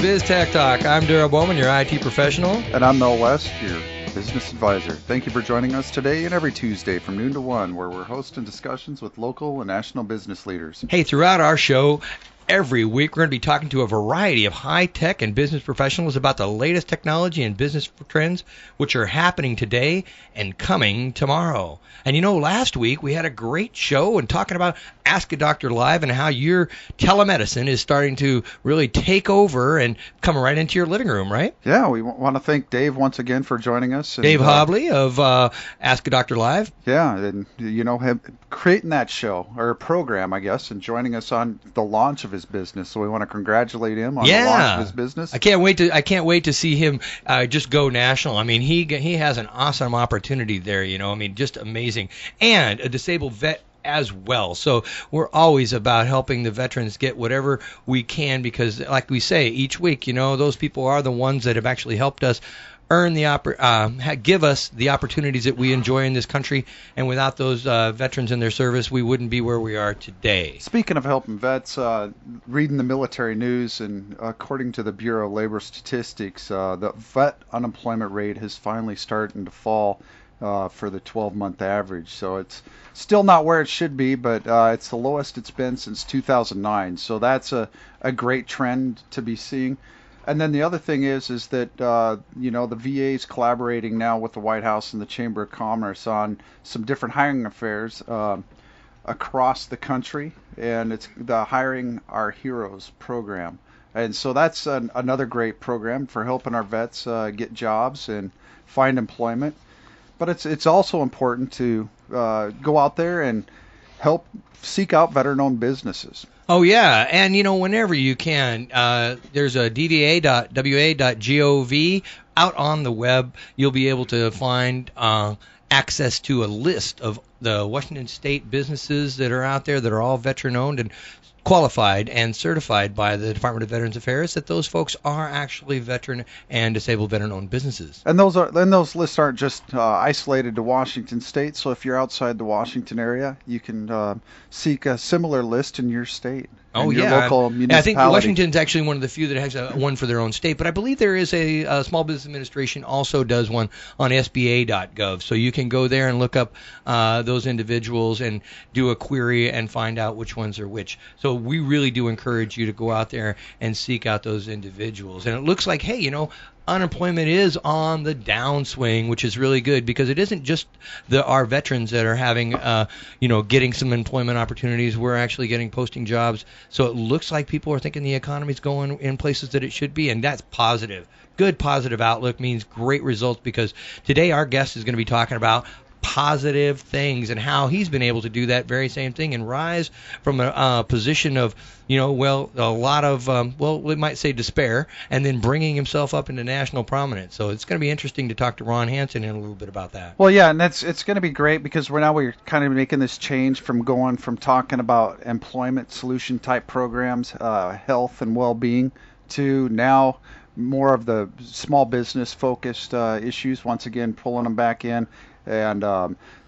BizTechTalk. I'm Darrell Bowman, your IT professional. And I'm Mel West, your business advisor. Thank you for joining us today and every Tuesday from noon to 1, where we're hosting discussions with local and national business leaders. Hey, throughout our show, every week we're going to be talking to a variety of high-tech and business professionals about the latest technology and business trends which are happening today and coming tomorrow. And last week we had a great show and talking about Ask a Doctor Live and how your telemedicine is starting to really take over and come right into your living room, right? Yeah, we want to thank Dave once again for joining us. Dave Hobley of Ask a Doctor Live. Yeah, and him creating that show, or program, I guess, and joining us on the launch of his business. So we want to congratulate him on the launch of his business. I can't wait to see him just go national. I mean, he has an awesome opportunity there, just amazing. And a disabled vet as well. So we're always about helping the veterans get whatever we can because, like we say each week, those people are the ones that have actually helped us earn give us the opportunities that we enjoy in this country. And without those veterans and their service, we wouldn't be where we are today. Speaking of helping vets, reading the military news, and according to the Bureau of Labor Statistics, the vet unemployment rate has finally started to fall for the 12-month average. So it's still not where it should be, but it's the lowest it's been since 2009. So that's a great trend to be seeing. And then the other thing is that, the VA is collaborating now with the White House and the Chamber of Commerce on some different hiring affairs across the country, and it's the Hiring Our Heroes program. And so that's another great program for helping our vets get jobs and find employment. But it's also important to go out there and help seek out veteran-owned businesses. Oh, yeah. And, whenever you can, there's a dva.wa.gov. Out on the web, you'll be able to find access to a list of the Washington State businesses that are out there that are all veteran-owned and qualified and certified by the Department of Veterans Affairs that those folks are actually veteran and disabled veteran-owned businesses. And those lists aren't just isolated to Washington State. So if you're outside the Washington area, you can seek a similar list in your state. Oh, your yeah. Local municipality. I think Washington's actually one of the few that has one for their own state, but I believe there is a Small Business Administration also does one on SBA.gov. So you can go there and look up those individuals and do a query and find out which ones are which. So we really do encourage you to go out there and seek out those individuals. And it looks like, hey, unemployment is on the downswing, which is really good because it isn't just our veterans that are having, getting some employment opportunities. We're actually getting posting jobs. So it looks like people are thinking the economy's going in places that it should be, and that's positive. Good positive outlook means great results because today our guest is going to be talking about positive things and how he's been able to do that very same thing and rise from a position of, a lot of, we might say despair, and then bringing himself up into national prominence. So it's going to be interesting to talk to Ron Hansen in a little bit about that. Well, yeah, and it's going to be great because we're kind of making this change from going from talking about employment solution type programs, health and well-being, to now more of the small business focused issues, once again pulling them back in and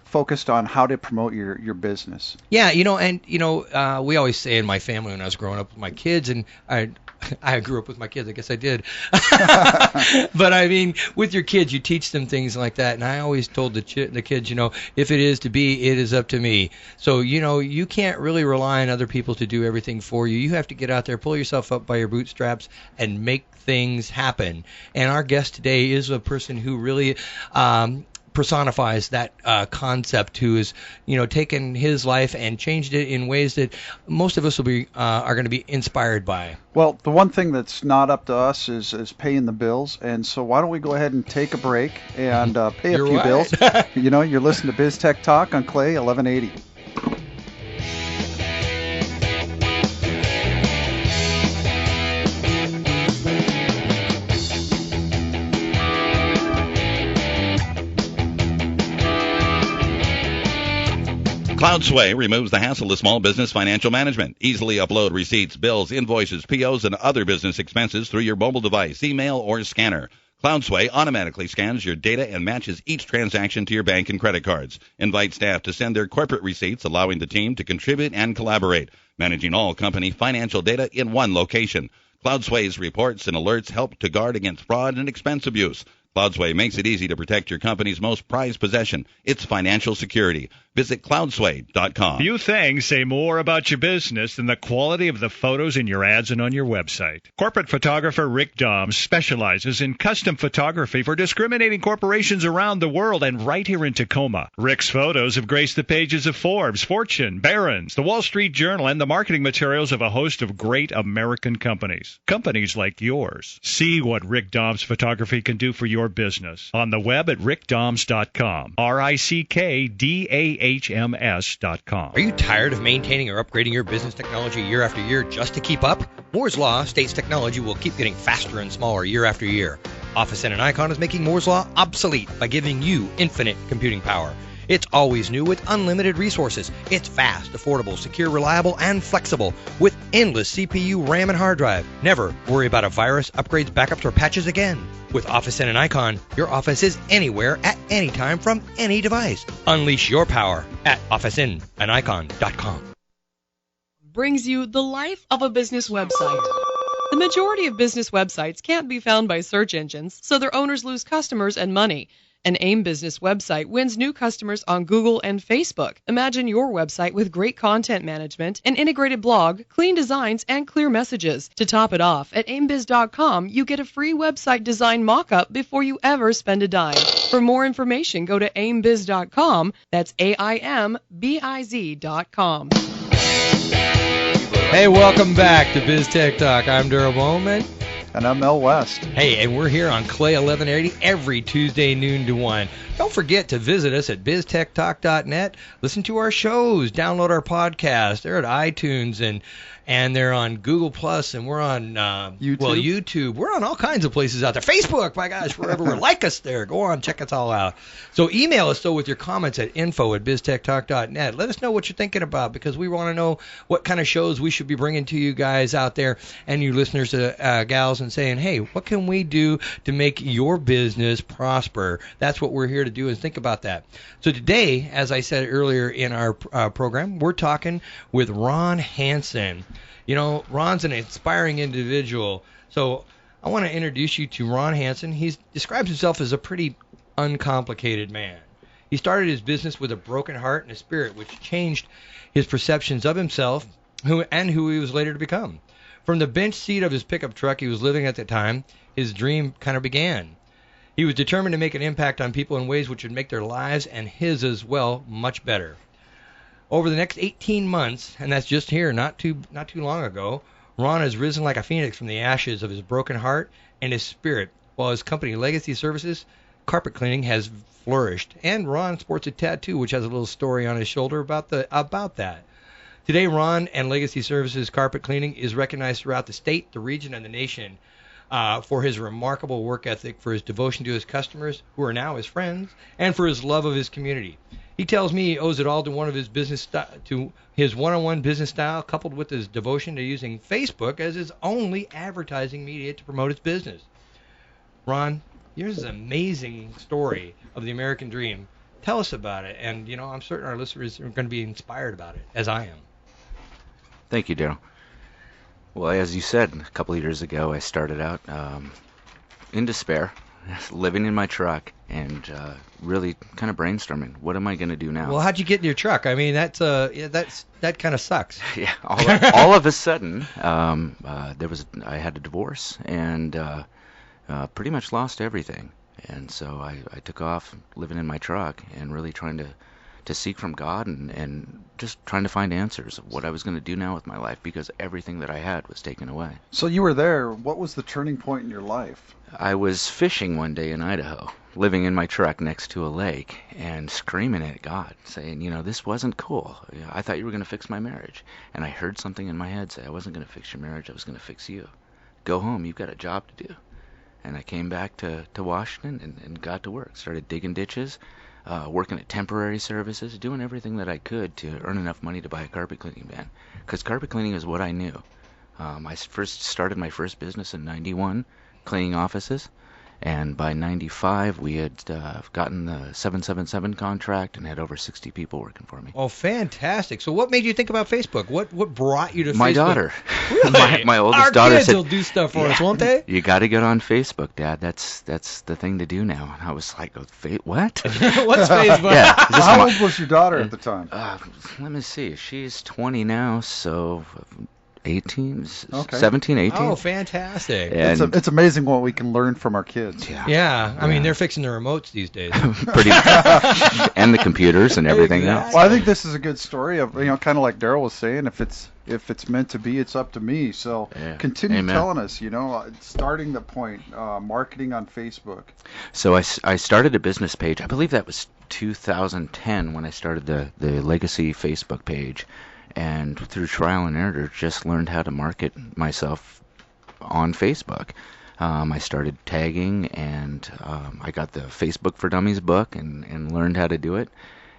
focused on how to promote your business. Yeah, we always say in my family when I was growing up with my kids, and I grew up with my kids, I guess I did. But I mean, with your kids, you teach them things like that. And I always told the kids, if it is to be, it is up to me. So, you can't really rely on other people to do everything for you. You have to get out there, pull yourself up by your bootstraps, and make things happen. And our guest today is a person who really personifies that concept, who is taken his life and changed it in ways that most of us will be are going to be inspired by. Well, the one thing that's not up to us is paying the bills, and so why don't we go ahead and take a break and pay a few bills. You're listening to BizTechTalk on Clay 1180. CloudSway removes the hassle of small business financial management. Easily upload receipts, bills, invoices, POs, and other business expenses through your mobile device, email, or scanner. CloudSway automatically scans your data and matches each transaction to your bank and credit cards. Invite staff to send their corporate receipts, allowing the team to contribute and collaborate, managing all company financial data in one location. Cloudsway's reports and alerts help to guard against fraud and expense abuse. Cloudsway makes it easy to protect your company's most prized possession, its financial security. Visit cloudsway.com. Few things say more about your business than the quality of the photos in your ads and on your website. Corporate photographer Rick Doms specializes in custom photography for discriminating corporations around the world and right here in Tacoma. Rick's photos have graced the pages of Forbes, Fortune, Barron's, the Wall Street Journal, and the marketing materials of a host of great American companies. Companies like yours. See what Rick Doms photography can do for your business on the web at rickdoms.com. RICKDAHMS.com. Are you tired of maintaining or upgrading your business technology year after year just to keep up? Moore's Law states technology will keep getting faster and smaller year after year. Office N and Icon is making Moore's Law obsolete by giving you infinite computing power. It's always new with unlimited resources. It's fast, affordable, secure, reliable, and flexible with endless CPU, RAM, and hard drive. Never worry about a virus, upgrades, backups, or patches again. With Office N and Icon, your office is anywhere at any time from any device. Unleash your power at OfficeNandIcon.com. Brings you the life of a business website. The majority of business websites can't be found by search engines, so their owners lose customers and money. An AIM business website wins new customers on Google and Facebook. Imagine your website with great content management, an integrated blog, clean designs, and clear messages. To top it off, at aimbiz.com, you get a free website design mock-up before you ever spend a dime. For more information, go to aimbiz.com. That's AIMBIZ.com. Hey, welcome back to BizTechTalk. I'm Daryl Bowman. And I'm Mel West. Hey, and we're here on Clay 1180 every Tuesday, noon to 1. Don't forget to visit us at BizTechTalk.net. Listen to our shows. Download our podcast. They're at iTunes, and they're on Google Plus, and we're on YouTube. We're on all kinds of places out there. Facebook, my gosh, wherever we're. Like us there. Go on, check us all out. So email us, though, with your comments at info@BizTechTalk.net. Let us know what you're thinking about, because we want to know what kind of shows we should be bringing to you guys out there and you listeners, gals, and saying, hey, what can we do to make your business prosper? That's what we're here to do, is think about that. So today, as I said earlier in our program, we're talking with Ron Hansen. You know, Ron's an inspiring individual. So I want to introduce you to Ron Hansen. He describes himself as a pretty uncomplicated man. He started his business with a broken heart and a spirit, which changed his perceptions of himself who he was later to become. From the bench seat of his pickup truck he was living at the time, his dream kind of began. He was determined to make an impact on people in ways which would make their lives, and his as well, much better. Over the next 18 months, and that's just here, not too long ago, Ron has risen like a phoenix from the ashes of his broken heart and his spirit, while his company, Legacy Services Carpet Cleaning, has flourished. And Ron sports a tattoo, which has a little story on his shoulder about that. Today, Ron and Legacy Services Carpet Cleaning is recognized throughout the state, the region, and the nation for his remarkable work ethic, for his devotion to his customers, who are now his friends, and for his love of his community. He tells me he owes it all to his one-on-one business style, coupled with his devotion to using Facebook as his only advertising media to promote his business. Ron, yours is an amazing story of the American dream. Tell us about it, and I'm certain our listeners are going to be inspired about it, as I am. Thank you, Daryl. Well, as you said, a couple of years ago, I started out in despair, living in my truck, and really kind of brainstorming. What am I going to do now? Well, how'd you get in your truck? I mean, that kind of sucks. Yeah, all of a sudden, I had a divorce and pretty much lost everything. And so I took off living in my truck and really trying to seek from God and just trying to find answers of what I was going to do now with my life, because everything that I had was taken away. So you were there. What was the turning point in your life? I was fishing one day in Idaho, living in my truck next to a lake, and screaming at God, saying, this wasn't cool. I thought you were going to fix my marriage. And I heard something in my head say, I wasn't going to fix your marriage, I was going to fix you. Go home, you've got a job to do. And I came back to Washington and got to work. Started digging ditches, working at temporary services, doing everything that I could to earn enough money to buy a carpet cleaning van. Because carpet cleaning is what I knew. I first started my first business in 91, cleaning offices. And by 95, we had gotten the 777 contract and had over 60 people working for me. Oh, fantastic. So what made you think about Facebook? What brought you to Facebook? My daughter. Really? My oldest Our daughter kids said, will do stuff for us, "Yeah, won't they? You got to get on Facebook, Dad. That's the thing to do now." And I was like, "Oh, what?" What's Facebook? Yeah. Is this How my- old was your daughter at the time? Let me see. She's 20 now, so 18, Okay. 17, 18. Oh, fantastic. And It's amazing what we can learn from our kids. Yeah, I mean, they're fixing the remotes these days. pretty and the computers and everything Exactly. else. Well, I think this is a good story of, kind of like Daryl was saying, if it's meant to be, it's up to me. So Yeah. continue Amen. telling us, starting the point, marketing on Facebook. So I started a business page. I believe that was 2010 when I started the Legacy Facebook page, and through trial and error, just learned how to market myself on Facebook. I started tagging, and I got the Facebook for Dummies book and learned how to do it,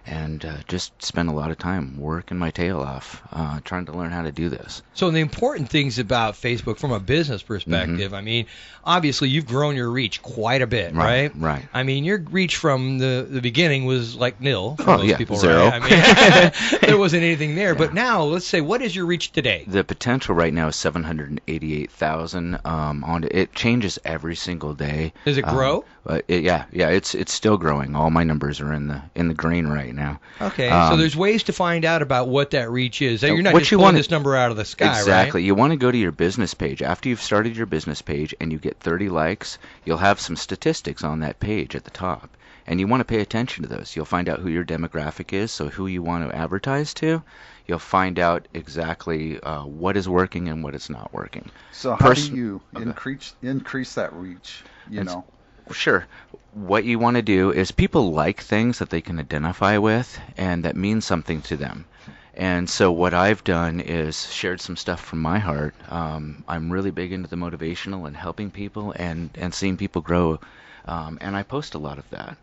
and just spent a lot of time working my tail off trying to learn how to do this. So the important things about Facebook from a business perspective, I mean, obviously you've grown your reach quite a bit, right? Right. I mean, your reach from the beginning was like nil for Oh, most yeah, people, 0. right? I mean, there wasn't anything there. But now, let's say, what is your reach today? The potential right now is 788,000. It changes every single day. Does it grow? It's still growing. All my numbers are in the green right now. Okay, so there's ways to find out about what that reach is. You're not just pulling this number out of the sky, exactly. right? You want to go to your business page. After you've started your business page and you get 30 likes, you'll have some statistics on that page at the top. And you want to pay attention to those. You'll find out who your demographic is, so who you want to advertise to. You'll find out exactly what is working and what is not working. So how do you increase that reach, Sure. What you want to do is people like things that they can identify with and that mean something to them. And so what I've done is shared some stuff from my heart. I'm really big into the motivational and helping people and seeing people grow. And I post a lot of that.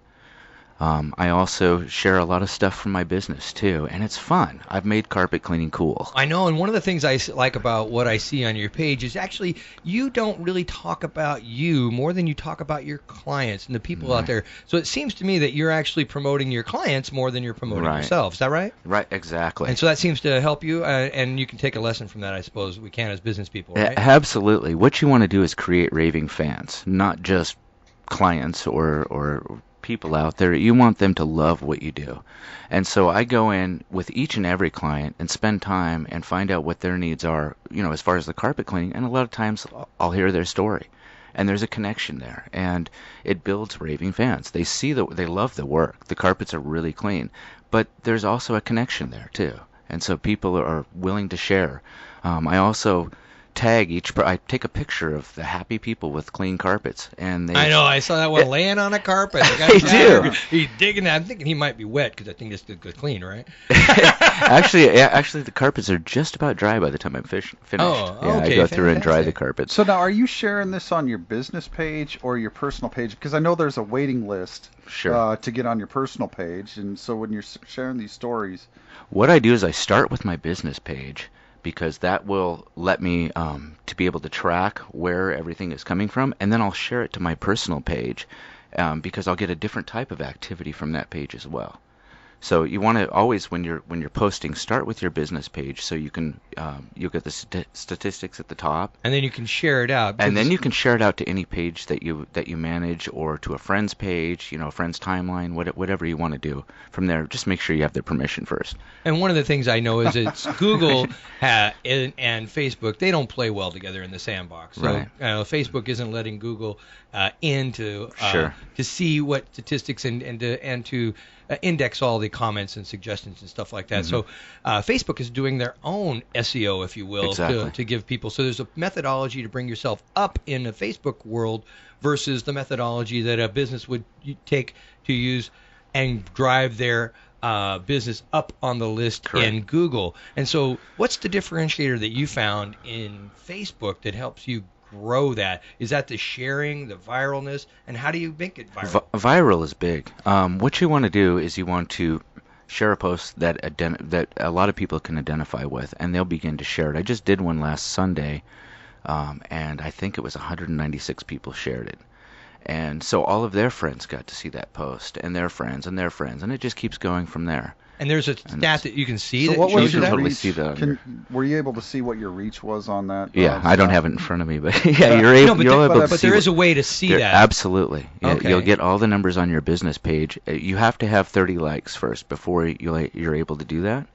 I also share a lot of stuff from my business too, and it's fun. I've made carpet cleaning cool. I know, and one of the things I like about what I see on your page is actually you don't really talk about you more than you talk about your clients and the people out there. So it seems to me that you're actually promoting your clients more than you're promoting yourself. Is that right? Right, exactly. And so that seems to help you, and you can take a lesson from that, I suppose, we can as business people, right? Absolutely. What you want to do is create raving fans, not just clients or people out there. You want them to love what you do. And so I go in with each and every client and spend time and find out what their needs are, as far as the carpet cleaning. And a lot of times I'll hear their story. And there's a connection there, and it builds raving fans. They they love the work. The carpets are really clean, but there's also a connection there too. And so people are willing to share. I also tag I take a picture of the happy people with clean carpets, and they. I know, I saw that one laying on a carpet. They do. He's digging that. I'm thinking he might be wet because I think this is good clean, right? Actually, the carpets are just about dry by the time I'm finished. Oh, yeah, okay, I go through and dry the fantastic. carpets. So now, are you sharing this on your business page or your personal page? Because I know there's a waiting list Sure. to get on your personal page, and so when you're sharing these stories, What I do is I start with my business page, because that will let me to be able to track where everything is coming from, and then I'll share it to my personal page, because I'll get a different type of activity from that page as well. So you want to always, when you're posting, start with your business page, so you can you'll get the statistics at the top, And then you can share it out. and then you can share it out to any page that you manage, or to a friend's page, a friend's timeline, whatever you want to do from there. Just make sure you have their permission first. And one of the things I know is it's Google and Facebook, they don't play well together in the sandbox. So Right. Facebook isn't letting Google in to Sure. to see what statistics and to index all the comments and suggestions and stuff like that. So Facebook is doing their own SEO, if you will, Exactly. to give people. So there's a methodology to bring yourself up in the Facebook world versus the methodology that a business would take to use and drive their business up on the list Correct. in Google. And so what's the differentiator that you found in Facebook that helps you grow that? Is that the sharing, the viralness, and how do you make it viral? Viral is big. What you want to do is you want to share a post that a lot of people can identify with, and they'll begin to share it. I just did one last Sunday, and I think it was 196 people shared it. And so all of their friends got to see that post, and their friends, and their friends, and it just keeps going from there. And there's a stat that you can see So that what shows was you your that? totally reach? see that. Were you able to see what your reach was on that? Yeah, I don't stat? have it in front of me, but yeah, you're able to But see. there is a way to see There- that. Absolutely. Yeah, Okay. You'll get all the numbers on your business page. You have to have 30 likes first before you're able to do that.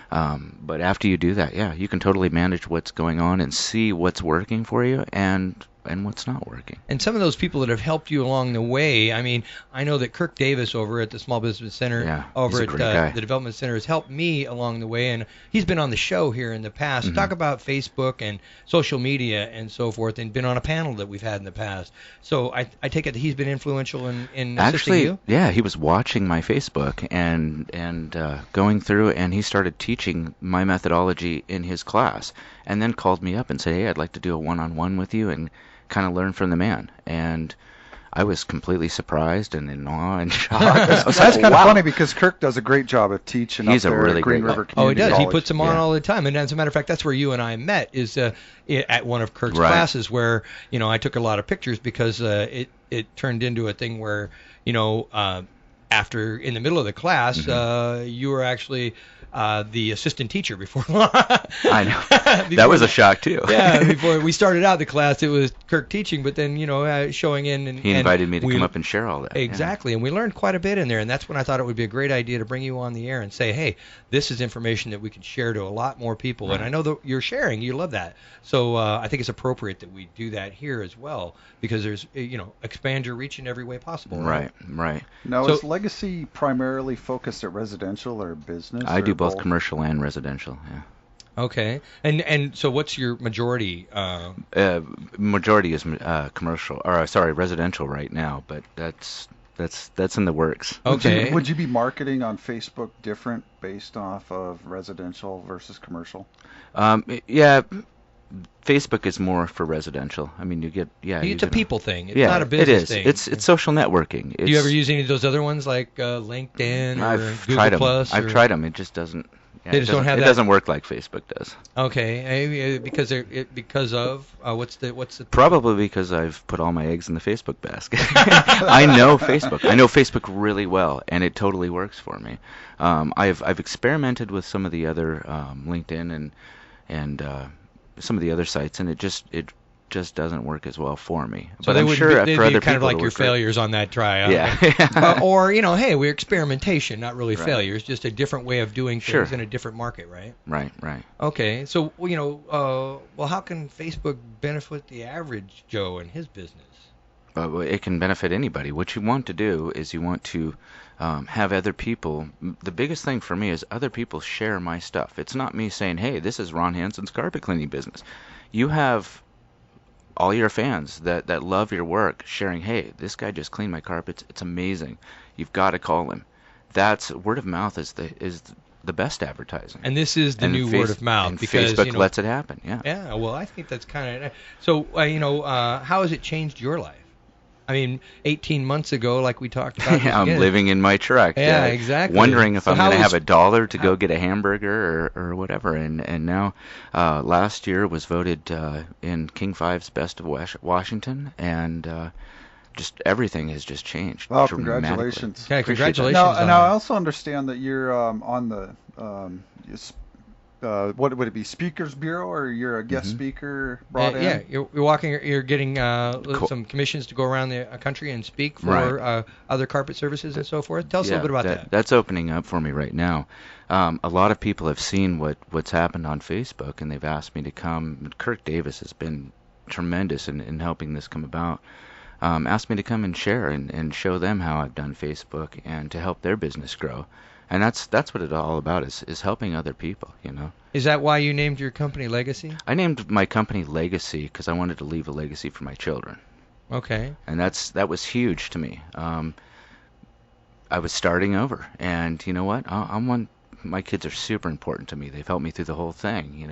But after you do that, yeah, you can totally manage what's going on and see what's working for you and what's not working. And some of those people that have helped you along the way, I mean, I know that Kirk Davis over at the Small Business Center, Yeah, over he's a at great guy. the Development Center, has helped me along the way. And he's been on the show here in the past to talk about Facebook and social media and so forth, and been on a panel that we've had in the past. So I take it that he's been influential in assisting Actually, you? yeah, he was watching my Facebook and going through, and he started teaching my methodology in his class, and then called me up and said, "Hey, I'd like to do a one-on-one with you and kind of learn from the man." And I was completely surprised and in awe and shocked. That's kind of funny because Kirk does a great job of teaching He's up a there really at Green great River guy. Oh, he Community does. He College. puts them on Yeah. all the time. And as a matter of fact, that's where you and I met, is at one of Kirk's Right. classes, where I took a lot of pictures because it turned into a thing where after in the middle of the class you were actually the assistant teacher before. I know. That was a shock too. Yeah, before we started out the class, it was Kirk teaching, but then showing in and He invited me to come up and share all that. yeah. Exactly, and we learned quite a bit in there, and that's when I thought it would be a great idea to bring you on the air and say, hey, this is information that we can share to a lot more people, and I know that you're sharing, you love that, so I think it's appropriate that we do that here as well, because there's, expand your reach in every way possible. Right. Now, So- is Legacy primarily focused at residential or business? I or do both commercial and residential. Yeah. Okay, and so what's your majority? Majority is commercial, or residential right now, but that's in the works. Okay. Would you be marketing on Facebook different based off of residential versus commercial? Yeah, Facebook is more for residential. I mean, It's a people thing. It's yeah, not a business it is. thing. It's social networking. Do you ever use any of those other ones like LinkedIn or I've Google tried them. Plus? I've or- tried them. It just doesn't. Yeah, They just don't have it that- doesn't work like Facebook does. Okay, because what's the Probably because I've put all my eggs in the Facebook basket. I know Facebook. I know Facebook really well, and it totally works for me. I've experimented with some of the other LinkedIn and some of of the other sites, and it just doesn't work as well for me. So But they I'm would sure be, for other kind of people like it'll your work great. failures on that try. Yeah. Or hey, we're experimentation, not really Right. failures, just a different way of doing Sure. things in a different market, right? Right. Okay, so how can Facebook benefit the average Joe and his business? It can benefit anybody. What you want to do is you want to have other people. The biggest thing for me is other people share my stuff. It's not me saying, hey, this is Ron Hansen's carpet cleaning business. You have all your fans that love your work sharing, hey, this guy just cleaned my carpets. It's amazing. You've got to call him. That's word of mouth is the best advertising. And this is the And new word of mouth, and because Facebook lets it happen. Yeah. Yeah, well, I think that's kind of so. How has it changed your life? I mean, 18 months ago, like we talked about. I'm living in my truck. Yeah, exactly. Wondering if So I'm how going to is- have $1 to go get a hamburger or whatever. And now, last year was voted in King 5's Best of Washington, and just everything has just changed. Well, dramatically. congratulations. Okay, Appreciate that. congratulations. Now, on and I that. also understand that you're on the what would it be, Speakers Bureau, or you're a guest speaker brought in? Yeah, you're walking. You're getting Cool. some commissions to go around the country and speak for Right. other carpet services and so forth. Tell us a little bit about that. That's opening up for me right now. A lot of people have seen what's happened on Facebook, and they've asked me to come. Kirk Davis has been tremendous in helping this come about. Asked me to come and share and show them how I've done Facebook and to help their business grow. And that's what it's all about is helping other people, Is that why you named your company Legacy? I named my company Legacy because I wanted to leave a legacy for my children. Okay. And that was huge to me. I was starting over, and you know what? My kids are super important to me. They've helped me through the whole thing.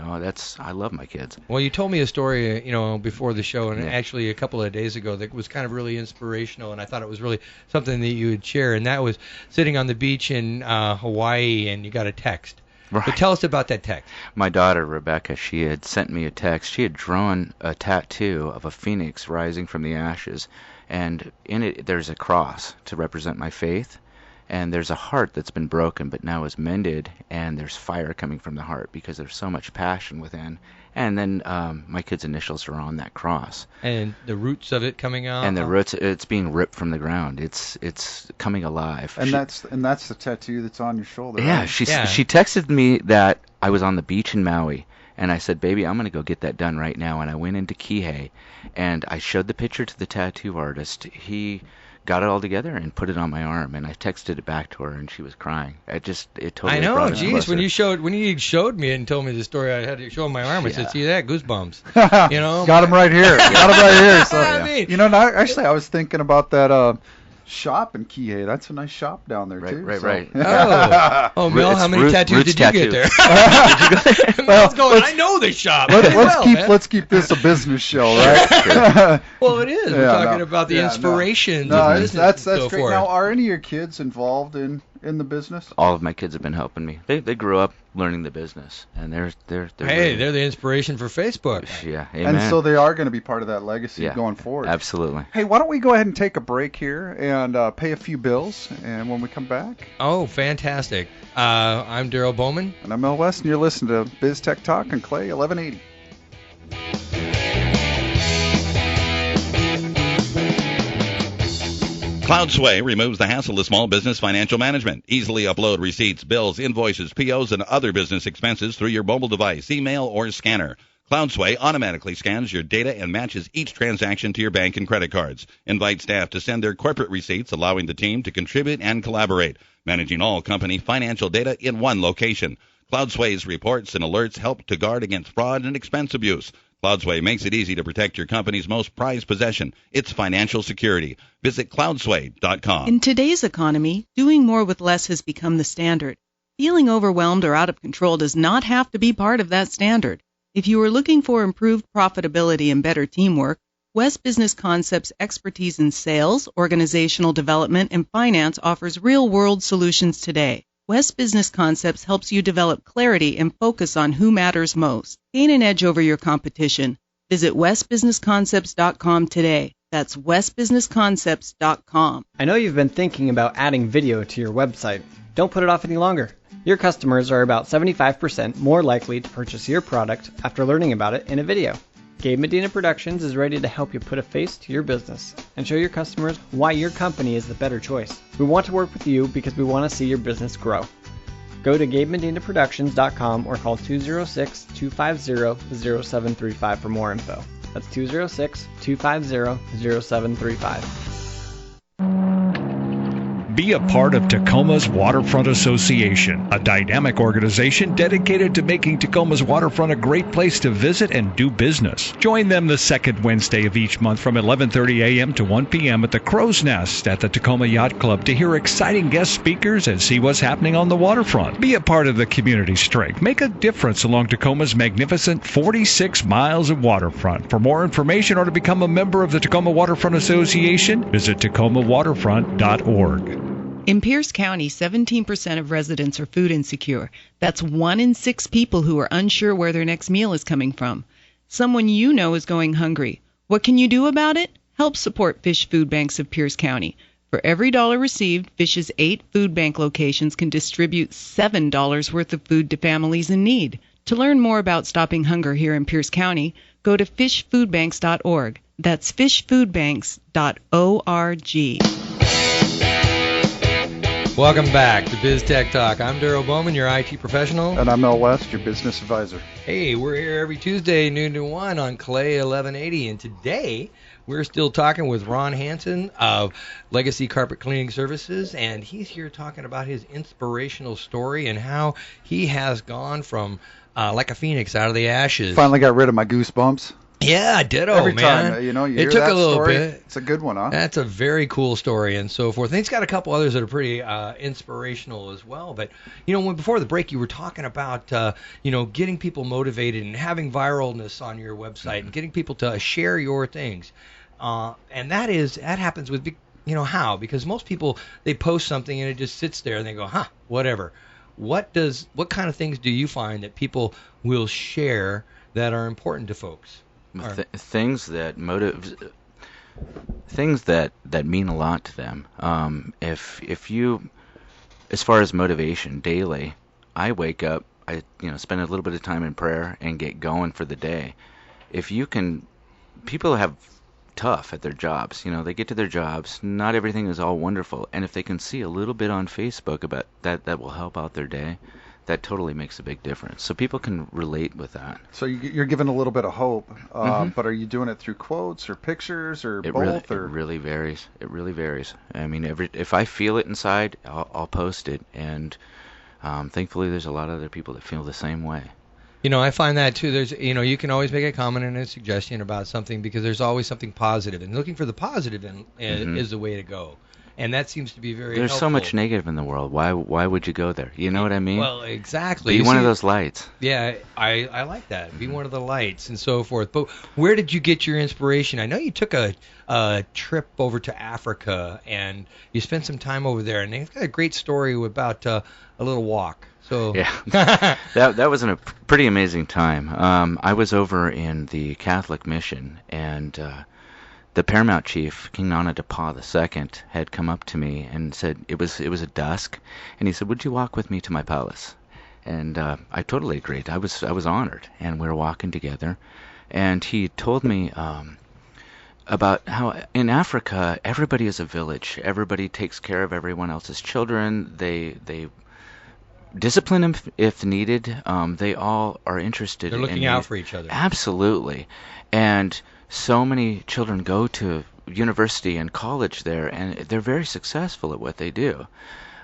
I love my kids. Well, you told me a story, before the show, and Yeah. actually a couple of days ago, that was kind of really inspirational, and I thought it was really something that you would share. And that was sitting on the beach in Hawaii, and you got a text. Right. But tell us about that text. My daughter Rebecca, she had sent me a text. She had drawn a tattoo of a phoenix rising from the ashes, and in it there's a cross to represent my faith. and there's a heart that's been broken but now is mended, and there's fire coming from the heart because there's so much passion within. And then my kid's initials are on that cross. And the roots of it coming out. And the roots, it's being ripped from the ground. It's coming alive. And that's the tattoo that's on your shoulder. Yeah, right? she texted me that I was on the beach in Maui, and I said, "Baby, I'm going to go get that done right now." And I went into Kihei, and I showed the picture to the tattoo artist. He got it all together and put it on my arm, and I texted it back to her, and she was crying. It totally I know, brought us geez, closer. when you showed me it and told me the story, I had to show my arm. I said, "See that? Goosebumps." You know, got him right here. Got him right here. So, I mean, you know, actually, I was thinking about that shop in Kihei. That's a nice shop down there too. Right. Oh, Mel, It's how many tattoos Roots did you get there? Well, Mel's going, I know the shop. Let's keep this a business show, right? Well, it is. We're Yeah, talking no. about the Yeah, inspirations No, of business that's and so great. forth. Now, are any of your kids involved in the business? All of my kids have been helping me. They grew up learning the business, and they're Hey, they're the inspiration for Facebook. yeah, amen. And so they are going to be part of that legacy Yeah, going forward. absolutely. Hey, why don't we go ahead and take a break here and pay a few bills, and when we come back, Oh, fantastic. I'm Daryl Bowman. and I'm Mel West, and you're listening to BizTechTalk on Clay 1180. CloudSway removes the hassle of small business financial management. Easily upload receipts, bills, invoices, POs, and other business expenses through your mobile device, email, or scanner. CloudSway automatically scans your data and matches each transaction to your bank and credit cards. Invite staff to send their corporate receipts, allowing the team to contribute and collaborate, managing all company financial data in one location. CloudSway's reports and alerts help to guard against fraud and expense abuse. CloudSway makes it easy to protect your company's most prized possession, its financial security. Visit cloudsway.com. In today's economy, doing more with less has become the standard. Feeling overwhelmed or out of control does not have to be part of that standard. If you are looking for improved profitability and better teamwork, West Business Concepts' expertise in sales, organizational development, and finance offers real-world solutions today. West Business Concepts helps you develop clarity and focus on who matters most. Gain an edge over your competition. Visit westbusinessconcepts.com today. That's westbusinessconcepts.com. I know you've been thinking about adding video to your website. Don't put it off any longer. Your customers are about 75% more likely to purchase your product after learning about it in a video. Gabe Medina Productions is ready to help you put a face to your business and show your customers why your company is the better choice. We want to work with you because we want to see your business grow. Go to GabeMedinaProductions.com or call 206-250-0735 for more info. That's 206-250-0735. Be a part of Tacoma's Waterfront Association, a dynamic organization dedicated to making Tacoma's waterfront a great place to visit and do business. Join them the second Wednesday of each month from 11:30 a.m. to 1 p.m. at the Crow's Nest at the Tacoma Yacht Club to hear exciting guest speakers and see what's happening on the waterfront. Be a part of the community strength. Make a difference along Tacoma's magnificent 46 miles of waterfront. For more information or to become a member of the Tacoma Waterfront Association, visit tacomawaterfront.org. In Pierce County, 17% of residents are food insecure. That's 1 in 6 people who are unsure where their next meal is coming from. Someone you know is going hungry. What can you do about it? Help support Fish Food Banks of Pierce County. For every dollar received, Fish's 8 food bank locations can distribute $7 worth of food to families in need. To learn more about stopping hunger here in Pierce County, go to fishfoodbanks.org. That's fishfoodbanks.org. Welcome back to BizTechTalk. I'm Daryl Bowman, your IT professional. And I'm Mel West, your business advisor. Hey, we're here every Tuesday, noon to 1 on Clay 1180. And today, we're still talking with Ron Hansen of Legacy Carpet Cleaning Services. And he's here talking about his inspirational story and how he has gone from like a phoenix out of the ashes. Finally got rid of my goosebumps. Yeah, ditto, Every man. time, you it hear took that a little story, bit. It's a good one, huh? That's a very cool story and so forth. And he's got a couple others that are pretty inspirational as well. But, when before the break you were talking about, getting people motivated and having viralness on your website and getting people to share your things. And that happens with, how? Because most people, they post something and it just sits there and they go, whatever. What kind of things do you find that people will share that are important to folks? Things that things that mean a lot to them. If you as far as motivation daily, I wake up, I spend a little bit of time in prayer and get going for the day. If you can, people have tough at their jobs. They get to their jobs, not everything is all wonderful, and if they can see a little bit on Facebook about that will help out their day, that totally makes a big difference. So people can relate with that. So you're giving a little bit of hope, but are you doing it through quotes or pictures or both? It really varies. It really varies. I mean, if I feel it inside, I'll post it, and thankfully there's a lot of other people that feel the same way. I find that too. There's, you can always make a comment and a suggestion about something because there's always something positive, and looking for the positive is the way to go. And that seems to be very There's helpful. so much negative in the world. Why would you go there? You know what I mean? Well, exactly. Be one of those lights. Yeah, I like that. Be one of the lights and so forth. But where did you get your inspiration? I know you took a trip over to Africa and you spent some time over there, and they've got a great story about a little walk. So yeah, that was a pretty amazing time. I was over in the Catholic mission, and the paramount chief, King Nana Dapa II, had come up to me and said it was at dusk, and he said, "Would you walk with me to my palace?" And I totally agreed. I was honored, and we were walking together, and he told me about how in Africa everybody is a village. Everybody takes care of everyone else's children. They discipline them if needed. They all are interested. They're looking out for each other. Absolutely, and so many children go to university and college there, and they're very successful at what they do.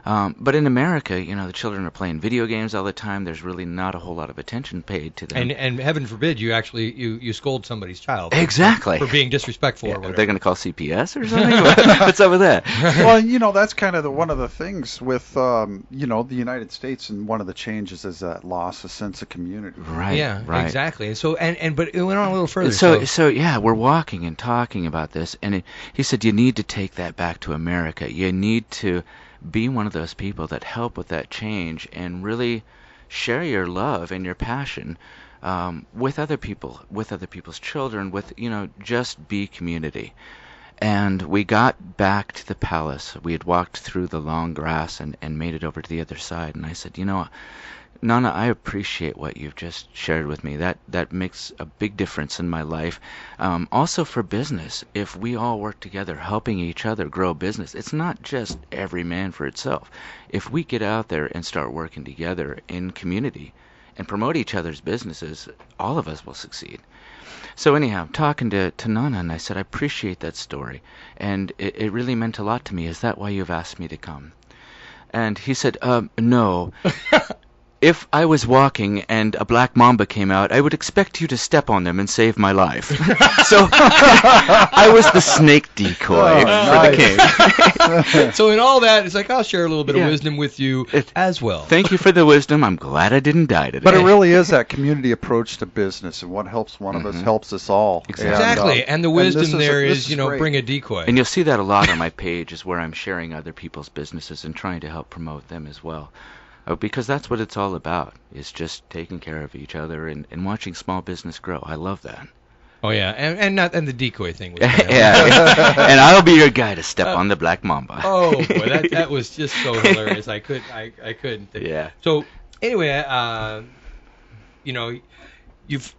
But in America, the children are playing video games all the time. There's really not a whole lot of attention paid to them. And heaven forbid you actually you scold somebody's child. Exactly. For being disrespectful or whatever. Are they going to call CPS or something? What's up with that? Well, that's kind of one of the things with the United States, and one of the changes is that loss of sense of community. Right. Yeah. Right. Exactly. And so but it went on a little further. So yeah, we're walking and talking about this, and he said you need to take that back to America. You need to be one of those people that help with that change and really share your love and your passion with other people, with other people's children, just be community. And we got back to the palace. We had walked through the long grass and made it over to the other side. And I said, Nana, I appreciate what you've just shared with me. That makes a big difference in my life. Also for business, if we all work together, helping each other grow business, it's not just every man for itself. If we get out there and start working together in community and promote each other's businesses, all of us will succeed. So anyhow, talking to Nana, and I said, I appreciate that story, and it really meant a lot to me. Is that why you've asked me to come? And he said, no. If I was walking and a black mamba came out, I would expect you to step on them and save my life. So I was the snake decoy for the king. So in all that, it's like, I'll share a little bit of wisdom with you as well. Thank you for the wisdom. I'm glad I didn't die today. But it really is that community approach to business, and what helps one of us helps us all. Exactly. And the wisdom there is, great. bring a decoy. And you'll see that a lot on my page, is where I'm sharing other people's businesses and trying to help promote them as well. Because that's what it's all about, is just taking care of each other and watching small business grow. I love that. Oh yeah, and the decoy thing. Was yeah, and I'll be your guy to step on the black mamba. Oh boy, that was just so hilarious. I couldn't. Yeah. So anyway,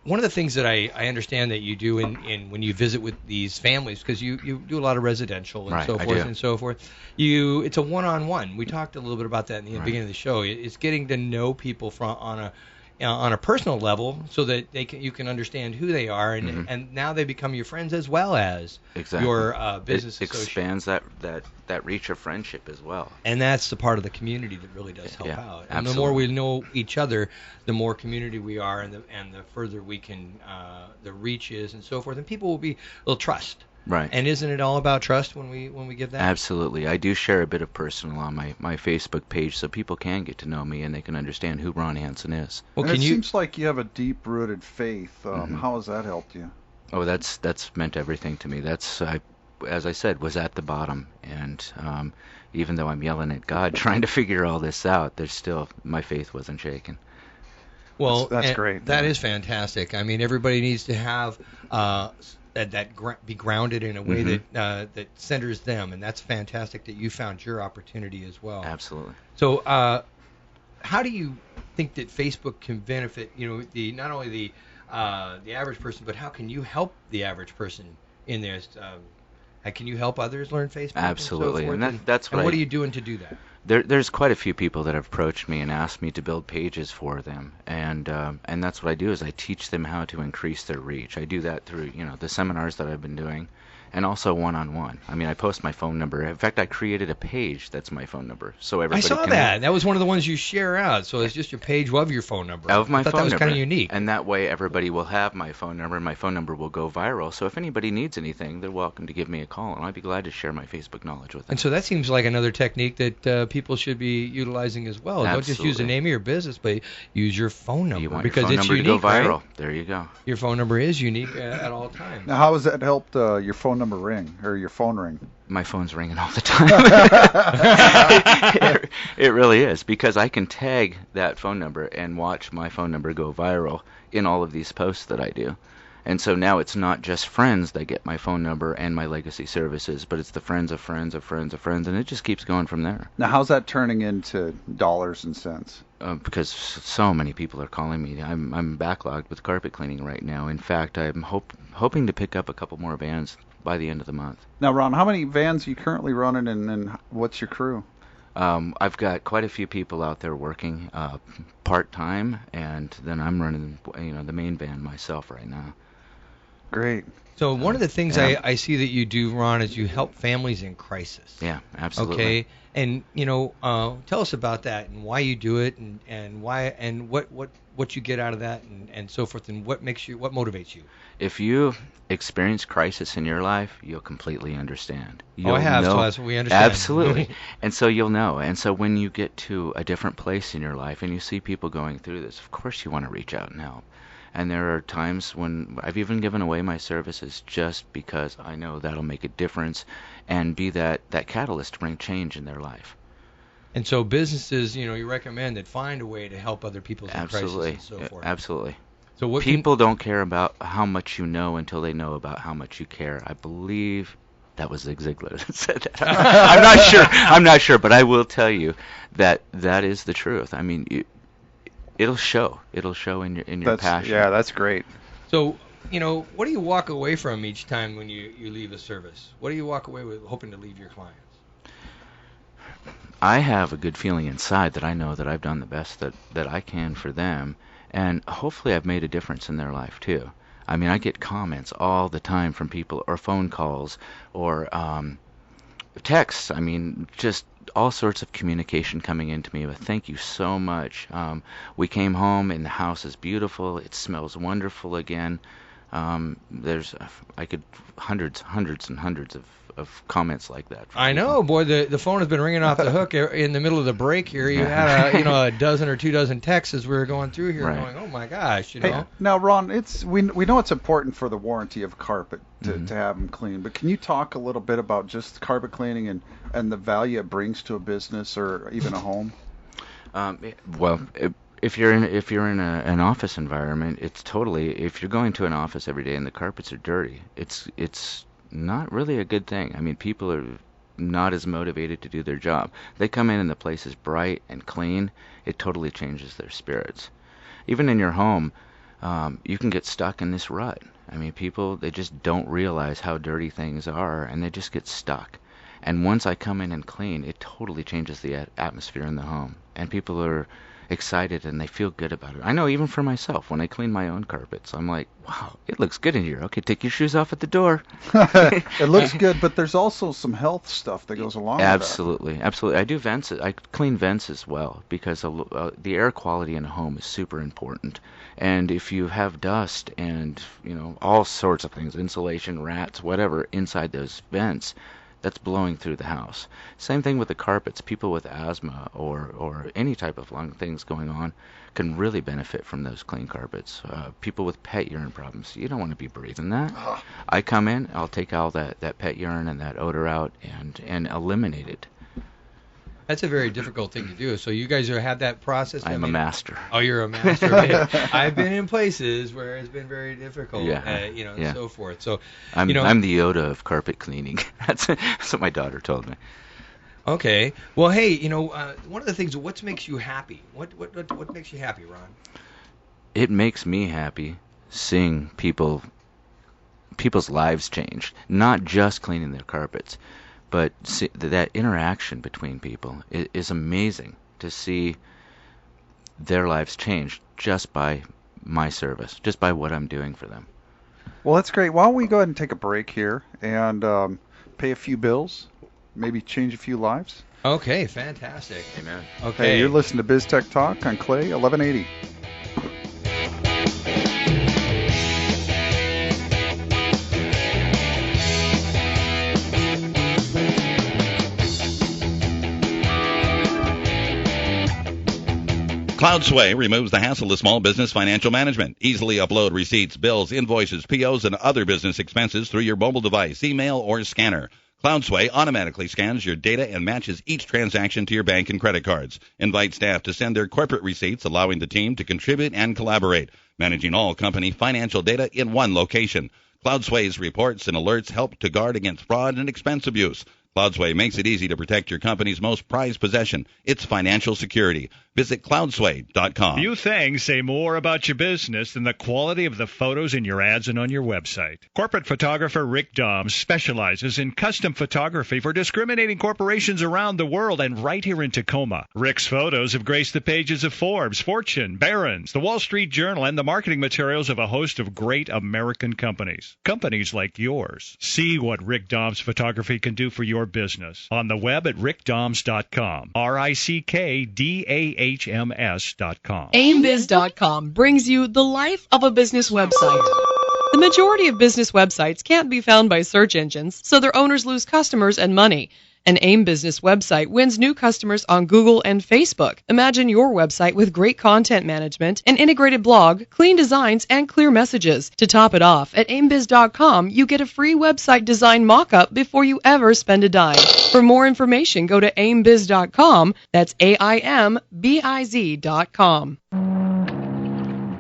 one of the things that I understand that you do in when you visit with these families, because you do a lot of residential and so forth and so forth. It's a one-on-one. We talked a little bit about that in the beginning of the show. It's getting to know people on a personal level, so that you can understand who they are, and now they become your friends as well as your business associates. It expands that reach of friendship as well. And that's the part of the community that really does help out. And absolutely. the more we know each other, the more community we are, and the further we can the reach is and so forth, and people will trust. Right. And isn't it all about trust when we give that? Absolutely. I do share a bit of personal on my Facebook page, so people can get to know me and they can understand who Ron Hansen is. Well, it seems like you have a deep-rooted faith. How has that helped you? Oh, that's meant everything to me. As I said, was at the bottom, and even though I'm yelling at God trying to figure all this out, there's still, my faith wasn't shaken. Well, that's great. That is fantastic. I mean, everybody needs to have be grounded in a way Mm-hmm. that centers them, and that's fantastic that you found your opportunity as well. Absolutely. So, how do you think that Facebook can benefit? Not only the average person, but how can you help the average person in there? Can you help others learn Facebook? Absolutely, and so forth? that's what And what are you doing to do that? There's quite a few people that have approached me and asked me to build pages for them, and that's what I do is I teach them how to increase their reach. I do that through the seminars that I've been doing, and also one-on-one. I mean, I post my phone number. In fact, I created a page that's my phone number, so everybody I saw can. that. That was one of the ones you share out. So it's just your page of your phone number. Of my I thought phone that was number. kind of unique. And that way everybody will have my phone number, and my phone number will go viral. So if anybody needs anything, they're welcome to give me a call, and I'd be glad to share my Facebook knowledge with them. And so that seems like another technique that people should be utilizing as well. Absolutely. Don't just use the name of your business, but use your phone number You want because your phone it's number unique, to go viral. right? There you go. Your phone number is unique at all times. Now, how has that helped your phone number ring or your phone ring? My phone's ringing all the time. It really is, because I can tag that phone number and watch my phone number go viral in all of these posts that I do. And so now it's not just friends that get my phone number and my legacy services, but it's the friends of friends of friends of friends, and it just keeps going from there. Now, how's that turning into dollars and cents? Because so many people are calling me. I'm backlogged with carpet cleaning right now. In fact, I'm hoping to pick up a couple more vans by the end of the month. Now, Ron, how many vans are you currently running, and what's your crew? I've got quite a few people out there working part-time, and then I'm running the main van myself right now. Great. So one of the things Yeah. I see that you do, Ron, is you help families in crisis. Yeah, absolutely. Okay, and tell us about that and why you do it, and why and what you get out of that, and so forth, and what motivates you. If you experience crisis in your life, you'll completely understand. I have, so that's what we understand. Absolutely. And so you'll know. And so when you get to a different place in your life and you see people going through this, of course you want to reach out and help. And there are times when I've even given away my services just because I know that'll make a difference and be that catalyst to bring change in their life. And so businesses, you recommend that find a way to help other people in Absolutely. crisis and so forth. Absolutely. So what People don't care about how much you know until they know about how much you care. I believe that was Zig Ziglar that said that. I'm not sure, but I will tell you that is the truth. I mean, it'll show. It'll show in your passion. Yeah, that's great. So, what do you walk away from each time when you leave a service? What do you walk away with hoping to leave your clients? I have a good feeling inside that I know that I've done the best that I can for them, and hopefully I've made a difference in their life too. I mean, I get comments all the time from people, or phone calls, or texts. I mean, just all sorts of communication coming into me. But thank you so much. We came home and the house is beautiful. It smells wonderful again. There's hundreds and hundreds of comments like that. I know, boy. The phone has been ringing off the hook in the middle of the break here. You had a dozen or 2 dozen texts as we were going through here, Right. going, oh my gosh, Hey, now, Ron, we know it's important for the warranty of carpet to have them clean, but can you talk a little bit about just carpet cleaning and the value it brings to a business or even a home? Well, if you're in an office environment, it's totally. If you're going to an office every day and the carpets are dirty, it's not really a good thing. I mean, people are not as motivated to do their job. They come in and the place is bright and clean. It totally changes their spirits. Even in your home, you can get stuck in this rut. I mean, people, they just don't realize how dirty things are, and they just get stuck. And once I come in and clean, it totally changes the atmosphere in the home. And people are excited and they feel good about it. I know even for myself, when I clean my own carpets, I'm like, wow, it looks good in here. Okay, take your shoes off at the door. It looks good, but there's also some health stuff that goes along with that. Absolutely. I do vents. I clean vents as well because the air quality in a home is super important. And if you have dust and all sorts of things, insulation, rats, whatever, inside those vents, that's blowing through the house. Same thing with the carpets. People with asthma or any type of lung things going on can really benefit from those clean carpets. People with pet urine problems, you don't want to be breathing that. I come in, I'll take all that pet urine and that odor out and eliminate it. That's a very difficult thing to do. So you guys have that process. I'm a master. Oh, you're a master. I've been in places where it's been very difficult, and so forth. So I'm the Yoda of carpet cleaning. That's what my daughter told me. Okay. Well, hey, one of the things, what makes you happy? What makes you happy, Ron? It makes me happy seeing people's lives change. Not just cleaning their carpets, but that interaction between people is amazing to see their lives change just by my service, just by what I'm doing for them. Well, that's great. Why don't we go ahead and take a break here and pay a few bills, maybe change a few lives? Okay, fantastic. Amen. Okay. Hey, you're listening to BizTech Talk on Clay 1180. CloudSway removes the hassle of small business financial management. Easily upload receipts, bills, invoices, POs, and other business expenses through your mobile device, email, or scanner. CloudSway automatically scans your data and matches each transaction to your bank and credit cards. Invite staff to send their corporate receipts, allowing the team to contribute and collaborate, managing all company financial data in one location. CloudSway's reports and alerts help to guard against fraud and expense abuse. CloudSway makes it easy to protect your company's most prized possession, its financial security. Visit cloudsway.com. Few things say more about your business than the quality of the photos in your ads and on your website. Corporate photographer Rick Doms specializes in custom photography for discriminating corporations around the world and right here in Tacoma. Rick's photos have graced the pages of Forbes, Fortune, Barron's, the Wall Street Journal, and the marketing materials of a host of great American companies. Companies like yours. See what Rick Doms photography can do for your business on the web at rickdoms.com. RICKDAHMS.com. AimBiz.com brings you the life of a business website. The majority of business websites can't be found by search engines, so their owners lose customers and money. An AIM business website wins new customers on Google and Facebook. Imagine your website with great content management, an integrated blog, clean designs, and clear messages. To top it off, at AimBiz.com, you get a free website design mock-up before you ever spend a dime. For more information, go to AimBiz.com. That's AIMBIZ.com.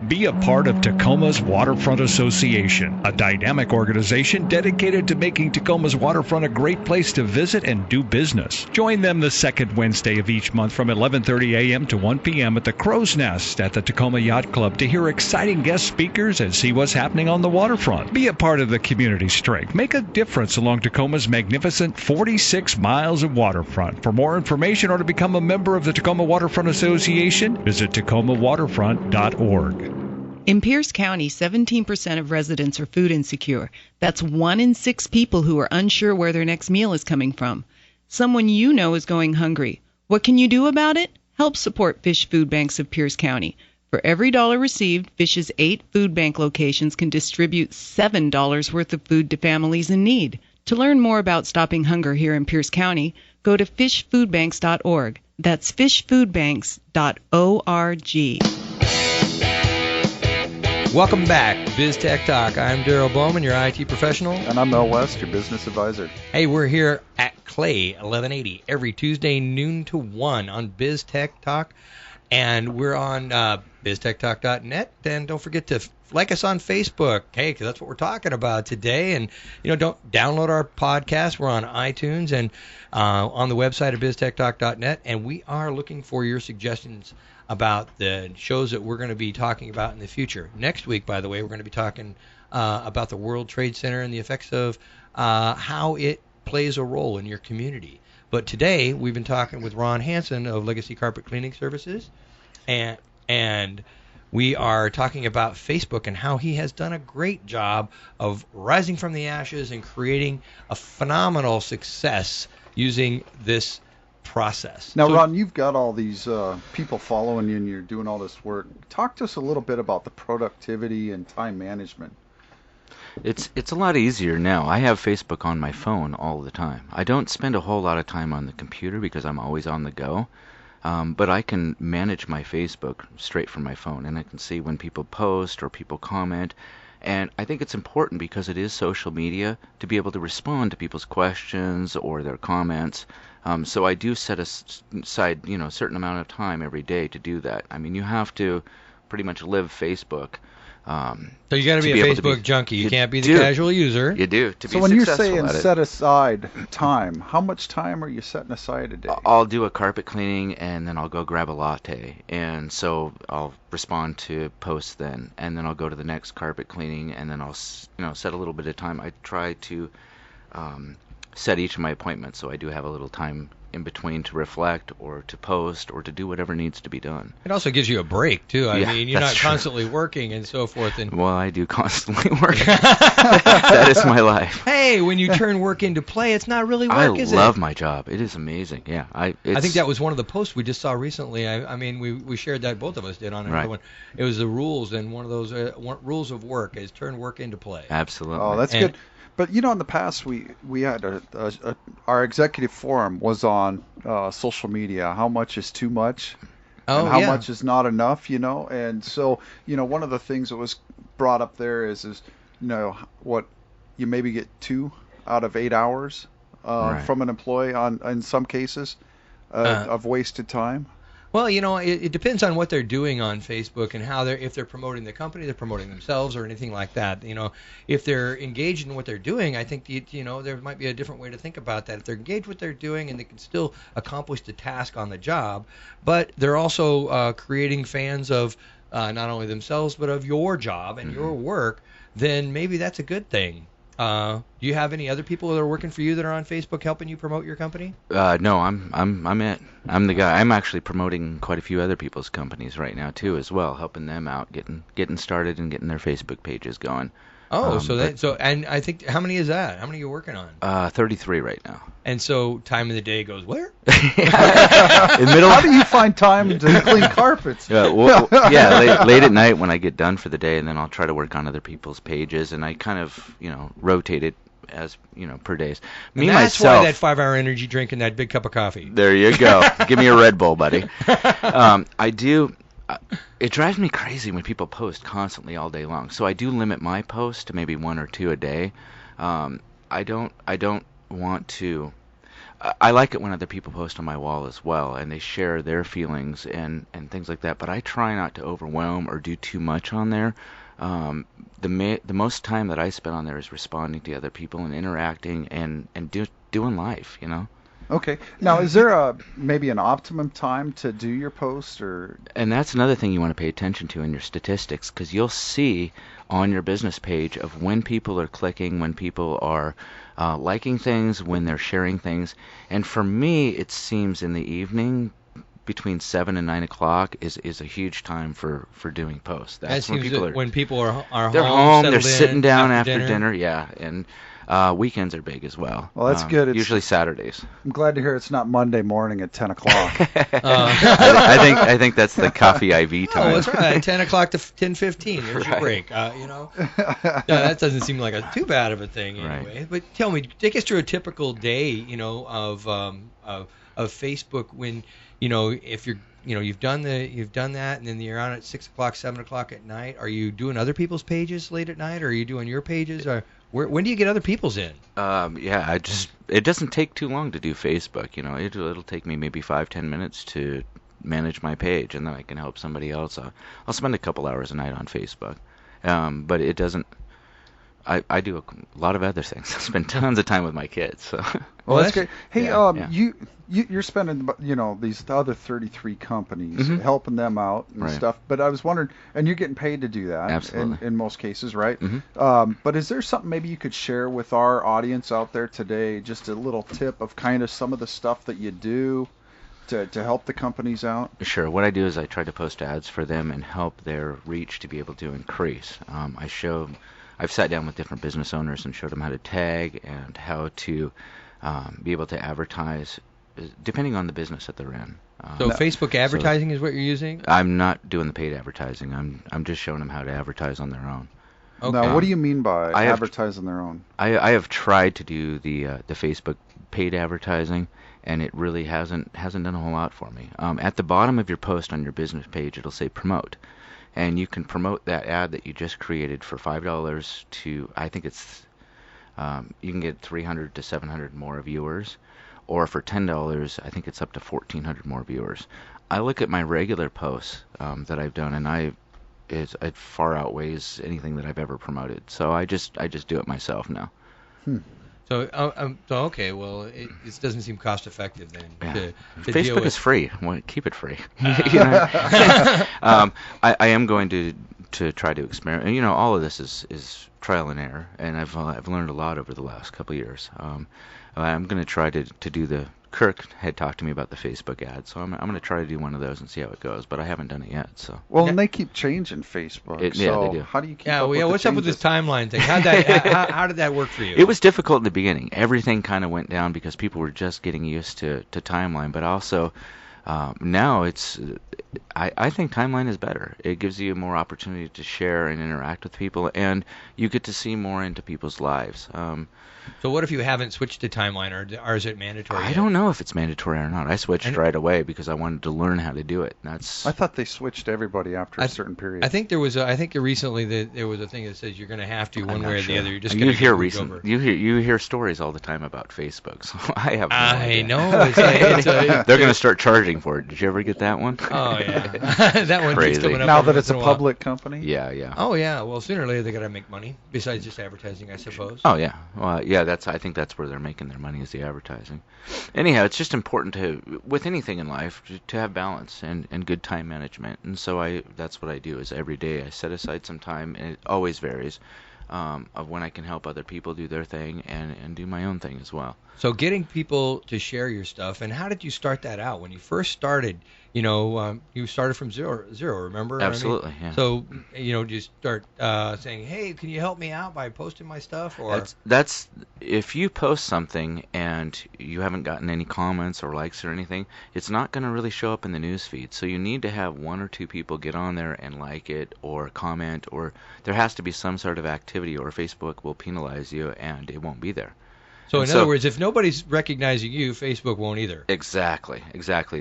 Be a part of Tacoma's Waterfront Association, a dynamic organization dedicated to making Tacoma's waterfront a great place to visit and do business. Join them the second Wednesday of each month from 11:30 a.m. to 1 p.m. at the Crow's Nest at the Tacoma Yacht Club to hear exciting guest speakers and see what's happening on the waterfront. Be a part of the community strength. Make a difference along Tacoma's magnificent 46 miles of waterfront. For more information or to become a member of the Tacoma Waterfront Association, visit tacomawaterfront.org. In Pierce County, 17% of residents are food insecure. That's 1 in 6 people who are unsure where their next meal is coming from. Someone you know is going hungry. What can you do about it? Help support Fish Food Banks of Pierce County. For every dollar received, Fish's 8 food bank locations can distribute $7 worth of food to families in need. To learn more about stopping hunger here in Pierce County, go to fishfoodbanks.org. That's fishfoodbanks.org. Welcome back, BizTech Talk. I'm Daryl Bowman, your IT professional. And I'm Mel West, your business advisor. Hey, we're here at Clay 1180 every Tuesday noon to 1 on BizTech Talk. And we're on BizTechTalk.net. And don't forget to like us on Facebook. Hey, because that's what we're talking about today. And, don't download our podcast. We're on iTunes and on the website of BizTechTalk.net. And we are looking for your suggestions about the shows that we're going to be talking about in the future. Next week, by the way, we're going to be talking about the World Trade Center and the effects of how it plays a role in your community. But today, we've been talking with Ron Hansen of Legacy Carpet Cleaning Services, and we are talking about Facebook and how he has done a great job of rising from the ashes and creating a phenomenal success using this process. Now, Ron, you've got all these people following you and you're doing all this work. Talk to us a little bit about the productivity and time management. It's a lot easier now. I have Facebook on my phone all the time. I don't spend a whole lot of time on the computer because I'm always on the go. But I can manage my Facebook straight from my phone, and I can see when people post or people comment, And I think it's important because it is social media to be able to respond to people's questions or their comments. So I do set aside, a certain amount of time every day to do that. I mean, you have to pretty much live Facebook. So you got to be a Facebook junkie. You can't be the casual user. You do. So when you're saying set aside time, how much time are you setting aside a day? I'll do a carpet cleaning, and then I'll go grab a latte, and so I'll respond to posts then, and then I'll go to the next carpet cleaning, and then I'll set a little bit of time. I try to set each of my appointments, so I do have a little time in between to reflect or to post or to do whatever needs to be done. It also gives you a break too. I mean, you're not constantly working and so forth. And well, I do constantly work. That is my life. Hey, when you turn work into play, it's not really work, is it? I love my job. It is amazing. Yeah, I think that was one of the posts we just saw recently. I mean, we shared that, both of us did on another one. It was the rules, and one of those rules of work is turn work into play. Absolutely. Oh, that's good. But in the past we had our executive forum was on social media. How much is too much, and how much is not enough? And so one of the things that was brought up there is what you maybe get 2 out of 8 hours from an employee in some cases of wasted time. Well, it depends on what they're doing on Facebook and how if they're promoting the company, they're promoting themselves or anything like that. If they're engaged in what they're doing, I think there might be a different way to think about that. If they're engaged with what they're doing and they can still accomplish the task on the job, but they're also creating fans of not only themselves but of your job and your work, then maybe that's a good thing. Do you have any other people that are working for you that are on Facebook helping you promote your company? No, I'm it. I'm the guy. I'm actually promoting quite a few other people's companies right now too, as well, helping them out, getting started and getting their Facebook pages going. Oh, and I think, how many is that? How many are you working on? 33 right now. And so time of the day goes where? How do you find time to clean carpets? Late at night when I get done for the day, and then I'll try to work on other people's pages, and I kind of, rotate it as, per days. That's why that 5-hour energy drink and that big cup of coffee. There you go. Give me a Red Bull, buddy. I do. It drives me crazy when people post constantly all day long. So I do limit my posts to maybe 1 or 2 a day. I don't want to. I like it when other people post on my wall as well, and they share their feelings and things like that. But I try not to overwhelm or do too much on there. The most time that I spend on there is responding to other people and interacting and doing life. Okay. Now, is there maybe an optimum time to do your post, or? And that's another thing you want to pay attention to in your statistics, because you'll see on your business page of when people are clicking, when people are liking things, when they're sharing things. And for me, it seems in the evening between 7 and 9 o'clock is a huge time for doing posts. That's when people are they're home, they're sitting down after dinner. Yeah, and weekends are big as well. Well, that's good. It's usually Saturdays. I'm glad to hear it's not Monday morning at 10 o'clock. I think that's the coffee IV time. Oh, that's right. 10 o'clock to 10:15. There's your break. That doesn't seem like too bad of a thing anyway. Right. But tell me, take us through a typical day, of Facebook when, if you're, you've done that, and then you're on at 6 o'clock, 7 o'clock at night. Are you doing other people's pages late at night, or are you doing your pages, or when do you get other people's in? It doesn't take too long to do Facebook. It'll take me maybe 5-10 minutes to manage my page, and then I can help somebody else. I'll spend a couple hours a night on Facebook, but it doesn't. I do a lot of other things. I spend tons of time with my kids. So. Well, that's great. Hey, you're spending, these other 33 companies, helping them out and stuff. But I was wondering, and you're getting paid to do that. Absolutely. In most cases, right? Mm-hmm. But is there something maybe you could share with our audience out there today? Just a little tip of kind of some of the stuff that you do to help the companies out? Sure. What I do is I try to post ads for them and help their reach to be able to increase. I've sat down with different business owners and showed them how to tag and how to be able to advertise, depending on the business that they're in. So Facebook advertising is what you're using? I'm not doing the paid advertising. I'm just showing them how to advertise on their own. Okay. Now, what do you mean by advertise on their own? I have tried to do the Facebook paid advertising, and it really hasn't done a whole lot for me. At the bottom of your post on your business page, it'll say promote. and you can promote that ad that you just created for $5 to, I think it's, you can get 300 to 700 more viewers, or for $10, I think it's up to 1,400 more viewers. I look at my regular posts that I've done, and it far outweighs anything that I've ever promoted. So I just do it myself now. So okay, well, it doesn't seem cost effective then. Yeah. To Facebook deal with. is free. Well, keep it free. I am going to try to experiment. All of this is trial and error, and I've learned a lot over the last couple of years. I'm going to try to do the. Kirk had talked to me about the Facebook ad, so I'm going to try to do one of those and see how it goes. But I haven't done it yet. So. Well, and they keep changing Facebook. Yeah, they do. How do you keep Yeah, up with what's the up with this changes? timeline thing? How did that work for you? It was difficult in the beginning. Everything kind of went down because people were just getting used to timeline. But also, now I think timeline is better. It gives you more opportunity to share and interact with people, and you get to see more into people's lives. So what if you haven't switched to timeline, or is it mandatory? I don't know if it's mandatory or not. I switched right away because I wanted to learn how to do it. I thought they switched everybody after a certain period. I think there was recently there was a thing that says you're going to have to one way or the other. You're just you going to hear get over. you hear stories all the time about Facebook. So I have no idea. I know. They're going to start charging for it. Did you ever get that one? Oh yeah, that one Crazy. keeps coming up now every that it's a once in while. public company. Yeah. Oh yeah. Well, sooner or later they got to make money besides just advertising, I suppose. Oh yeah. Well, yeah. I think that's where they're making their money, is the advertising. Anyhow, it's just important with anything in life to have balance and good time management. And so that's what I do. Is every day I set aside some time, and it always varies, of when I can help other people do their thing and do my own thing as well. So getting people to share your stuff, and how did you start that out? When you first started, you started from zero, remember? Absolutely, yeah. So, do you start saying, hey, can you help me out by posting my stuff? Or That's if you post something and you haven't gotten any comments or likes or anything, it's not going to really show up in the news feed. So you need to have one or two people get on there and like it or comment, or there has to be some sort of activity, or Facebook will penalize you and it won't be there. So in other words, if nobody's recognizing you, Facebook won't either. Exactly.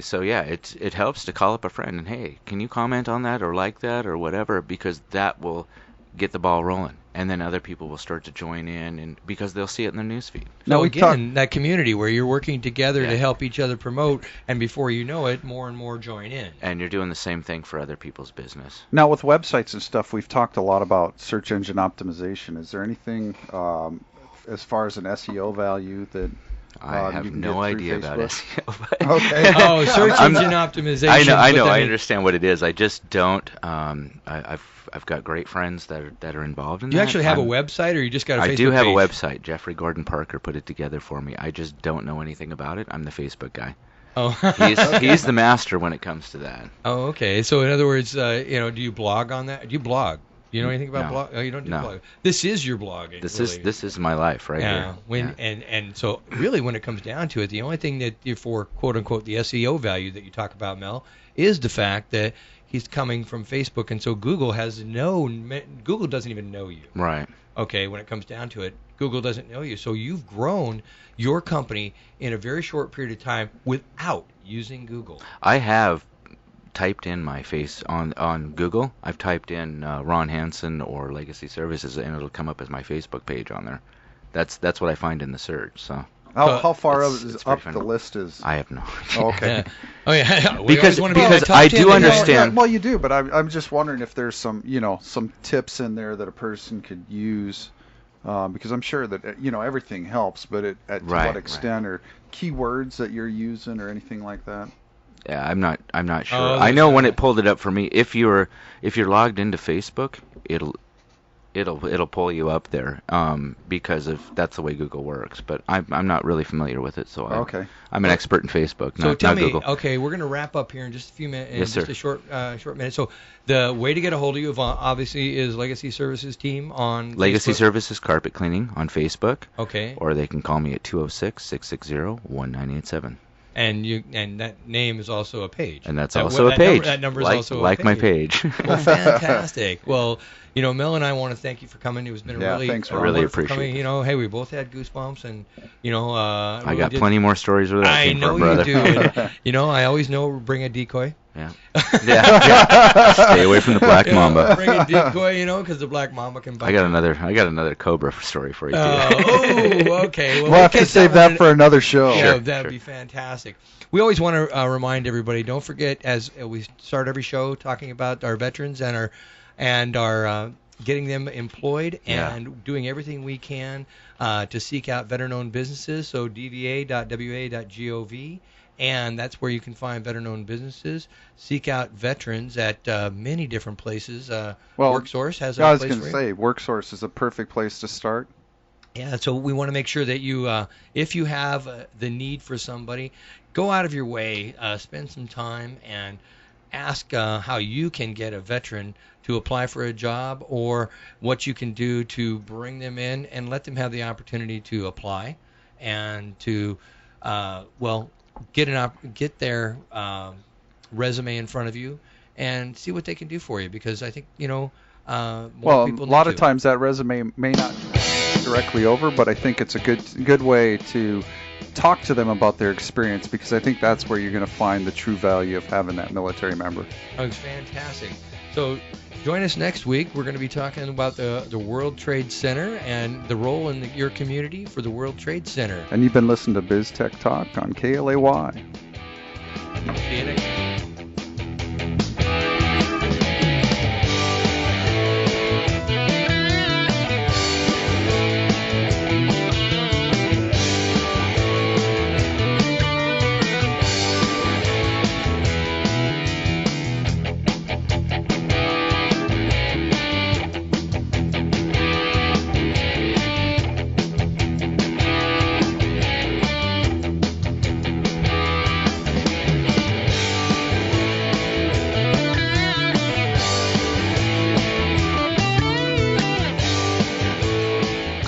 So yeah, it helps to call up a friend and, hey, can you comment on that or like that or whatever, because that will get the ball rolling, and then other people will start to join in, and because they'll see it in their newsfeed. So again, that community where you're working together to help each other promote, and before you know it, more and more join in. And you're doing the same thing for other people's business. Now with websites and stuff, we've talked a lot about search engine optimization. Is there anything as far as an SEO value that I have no idea about SEO. Okay. Oh, search engine optimization. I know. I understand what it is. I just don't. I've got great friends that are involved in that. You actually have a website, or you just got a Facebook page? I do have a website. Jeffrey Gordon Parker put it together for me. I just don't know anything about it. I'm the Facebook guy. Oh. He's the master when it comes to that. Oh, okay. So in other words, do you blog on that? Do you blog? Do you know anything about blog? Oh, you don't do blog. This is your blogging. This is my life right here. And so really, when it comes down to it, the only thing that for quote unquote the SEO value that you talk about, Mel, is the fact that he's coming from Facebook, and so Google doesn't even know you. Right. Okay. When it comes down to it, Google doesn't know you. So you've grown your company in a very short period of time without using Google. I have typed in my face on Google. I've typed in Ron Hansen or Legacy Services, and it'll come up as my Facebook page on there. That's what I find in the search. So how far up the list is? I have no idea. Oh, okay. Oh yeah. because I do understand. Well, you do, but I'm just wondering if there's some tips in there that a person could use. Because I'm sure that everything helps, but to what extent, or keywords that you're using or anything like that. Yeah, I'm not sure. I know when it pulled it up for me, if you're logged into Facebook, it'll pull you up there because that's the way Google works. But I'm not really familiar with it, so I'm an expert in Facebook, not Google. Okay, we're going to wrap up here in just a few minutes, yes, sir. Just a short minute. So the way to get a hold of you, obviously, is Legacy Services team on Legacy Facebook. Services Carpet Cleaning on Facebook. Okay. Or they can call me at 206-660-1987. And that name is also a page. And that's also a page. That number is also a page. Like my page. Well, fantastic. Well, Mel and I want to thank you for coming. It was been thanks I really appreciate it. Hey, we both had goosebumps, and I got plenty more stories where that came from, brother. I know you do. And, I always know bring a decoy. Yeah. Yeah. Stay away from the black mamba. Bring a decoy, because the black mamba can bite. I got another cobra story for you too. Okay. We'll have to save that for another show. Yeah, that'd be fantastic. We always want to remind everybody, don't forget, as we start every show talking about our veterans and our getting them employed and doing everything we can to seek out veteran-owned businesses. So dva.wa.gov. And that's where you can find veteran-owned businesses. Seek out veterans at many different places. WorkSource has a place. I was going to say, WorkSource is a perfect place to start. Yeah, so we want to make sure that you, if you have the need for somebody, go out of your way, spend some time, and ask how you can get a veteran to apply for a job, or what you can do to bring them in and let them have the opportunity to apply and to, get their resume in front of you and see what they can do for you, because I think more people a lot of times that resume may not directly over, but I think it's a good way to talk to them about their experience, because I think that's where you're going to find the true value of having that military member. Oh, it's fantastic. So join us next week. We're going to be talking about the World Trade Center and the role in your community for the World Trade Center. And you've been listening to BizTechTalk on KLAY. See you next week.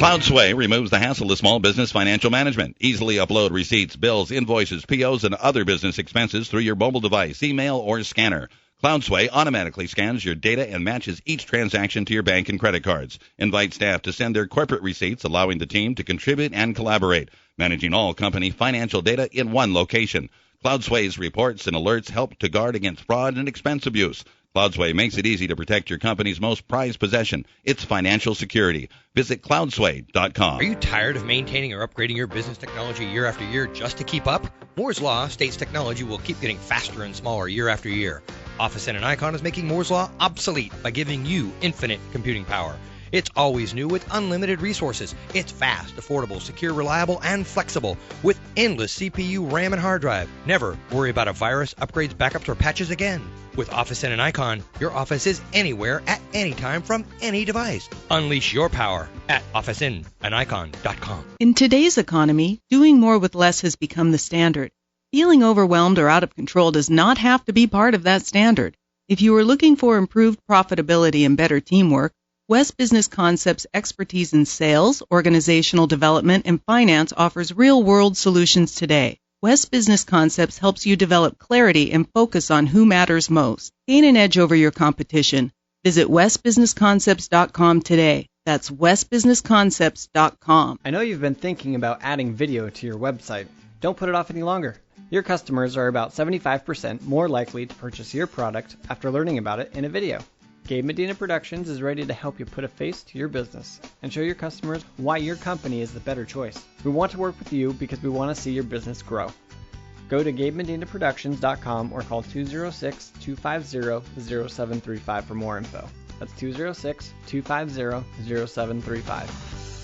CloudSway removes the hassle of small business financial management. Easily upload receipts, bills, invoices, POs, and other business expenses through your mobile device, email, or scanner. CloudSway automatically scans your data and matches each transaction to your bank and credit cards. Invite staff to send their corporate receipts, allowing the team to contribute and collaborate, managing all company financial data in one location. CloudSway's reports and alerts help to guard against fraud and expense abuse. CloudSway makes it easy to protect your company's most prized possession, its financial security. Visit cloudsway.com. Are you tired of maintaining or upgrading your business technology year after year just to keep up? Moore's Law states technology will keep getting faster and smaller year after year. Office N and Icon is making Moore's Law obsolete by giving you infinite computing power. It's always new with unlimited resources. It's fast, affordable, secure, reliable, and flexible with endless CPU, RAM, and hard drive. Never worry about a virus, upgrades, backups, or patches again. With Office N and Icon, your office is anywhere at any time from any device. Unleash your power at OfficeNandIcon.com. In today's economy, doing more with less has become the standard. Feeling overwhelmed or out of control does not have to be part of that standard. If you are looking for improved profitability and better teamwork, West Business Concepts' expertise in sales, organizational development, and finance offers real-world solutions today. West Business Concepts helps you develop clarity and focus on who matters most. Gain an edge over your competition. Visit westbusinessconcepts.com today. That's westbusinessconcepts.com. I know you've been thinking about adding video to your website. Don't put it off any longer. Your customers are about 75% more likely to purchase your product after learning about it in a video. Gabe Medina Productions is ready to help you put a face to your business and show your customers why your company is the better choice. We want to work with you because we want to see your business grow. Go to GabeMedinaProductions.com or call 206-250-0735 for more info. That's 206-250-0735.